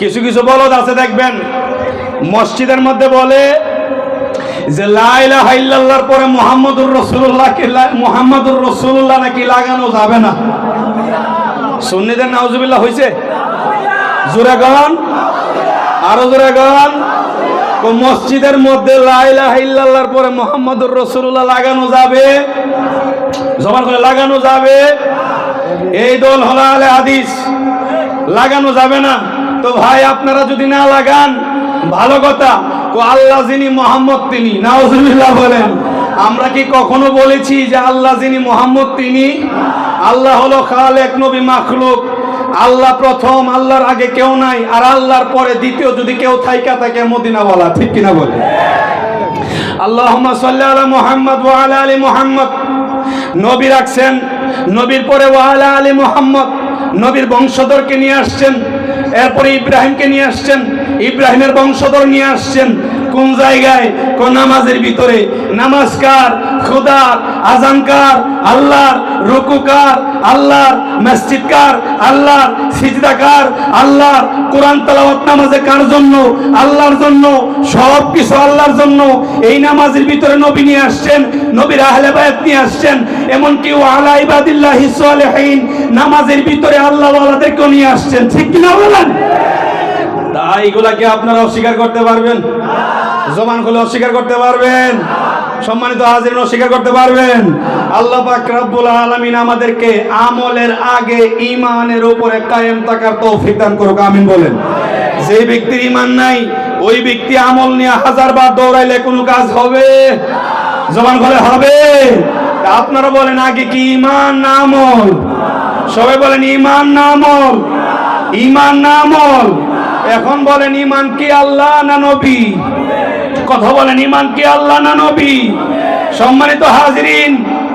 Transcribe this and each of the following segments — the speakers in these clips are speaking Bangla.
কিছু কিছু বলদ আছে দেখবেন মসজিদের মধ্যে বলে যে লা ইলাহা ইল্লাল্লাহর পরে মুহাম্মাদুর রাসূলুল্লাহ নাকি লাগানো যাবে না। সুন্নিদের নাউজুবিল্লাহ হইছে? জোরে গান, আরো জোরে গান। মসজিদের মধ্যে লা ইলাহা ইল্লাল্লাহর পরে মুহাম্মাদুর রাসূলুল্লাহ লাগানো যাবে? জবান করে লাগানো যাবে? এই দল হলো আহলে হাদিস, লাগানো যাবে না। তো ভাই আপনারা যদি না লাগান ভালো কথা, আল্লাহ যিনি মোহাম্মদ তিনি, নাউজুবিল্লাহ বলেন। আমরা কি কখনো বলেছি যে আল্লাহ যিনি মোহাম্মদ তিনি? আল্লাহ হলো খালেক, নবী মাখলুক। আল্লাহ প্রথম, আল্লাহর আগে কেউ নাই, আর আল্লাহর পরে দ্বিতীয় যদি কেউ থাইকা থাকে মদিনা বলা, ঠিক কিনা বলে? আল্লাহুম্মা সাল্লি আলা মুহাম্মদ ওয়া আলা আলি মুহাম্মদ। নবী রাখছেন, নবীর পরে ওয়া আলা আলি মুহাম্মদ, নবীর বংশধরকে নিয়ে আসছেন। এরপরে ইব্রাহিমকে নিয়ে আসছেন, ইব্রাহিমের বংশধর নিয়ে আসছেন। কোন জায়গায়? কোন নামাজের ভিতরে। নামাজকার, খুদার, আজানকার আল্লাহর, রুকুকার আল্লাহর, মসজিদকার আল্লাহর, সিজদাকার আল্লাহর, কোরআন তেলাওয়াত নামাজে কার জন্য? আল্লাহর জন্য। সব কিছু আল্লাহর জন্য। এই নামাজের ভিতরে নবী নিয়ে আসছেন, নবীর আহলে বায়াত নিয়ে আসছেন, এমনকি ওয়ালা ইবাদিল্লাহি সালিহিন, নামাজের ভিতরে আল্লাহ ওয়ালাদেরকে নিয়ে আসছেন, ঠিক কিনা বলেন? তাই এগুলাকে আপনারা অস্বীকার করতে পারবেন? জবান খুলে অস্বীকার করতে পারবেন? সম্মানিত হাজিরিন, অস্বীকার করতে পারবেন? আল্লাহ পাক রব্বুল আলামিন আমাদেরকে আমলের আগে ঈমানের উপরে কায়েম থাকার তৌফিক দান করুক, আমিন বলেন। যে ব্যক্তির ঈমান নাই ওই ব্যক্তি আমল নিয়ে হাজারবার দৌড়াইলে কোনো কাজ হবে? জবান খুলে হবে? আপনারা বলেন আগে কি ঈমান না আমল? সবাই বলেন ঈমান না আমল? ঈমান না আমল? এখন বলেন ঈমান কি আল্লাহ না নবী? কথা বলেন ঈমান কি আল্লাহ না নবী? সম্মানিত হাজিরিন,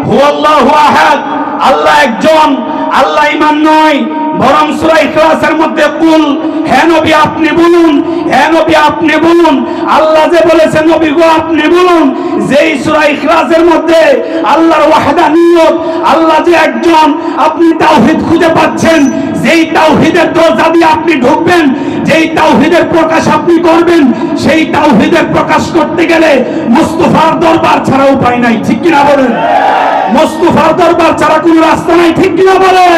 হুয়াল্লাহু আহাদ, আল্লাহ একজন। আল্লাহ ঈমান নয়, বরং সূরা ইখলাসের মধ্যে কুল, হে নবী আপনি বলুন, হে নবী আপনি বলুন। আল্লাহ যে বলেছেন নবী গো আপনি বলুন, যেই সূরা ইখলাসের মধ্যে আল্লাহর ওয়াহদানিয়ত, আল্লাহ যে একজন, আপনি তাওহীদ খুঁজে পাচ্ছেন। যেই তাওহীদের দরজা দিয়ে আপনি ঢুকবেন, যেই তাওহীদের প্রকাশ আপনি করবেন, সেই তাওহীদের প্রকাশ করতে গেলে মুস্তাফার দরবার ছাড়া উপায় নাই, ঠিক কিনা বলেন? মুস্তাফার দরবার ছাড়া কোনো রাস্তা নাই, ঠিক কিনা বলেন?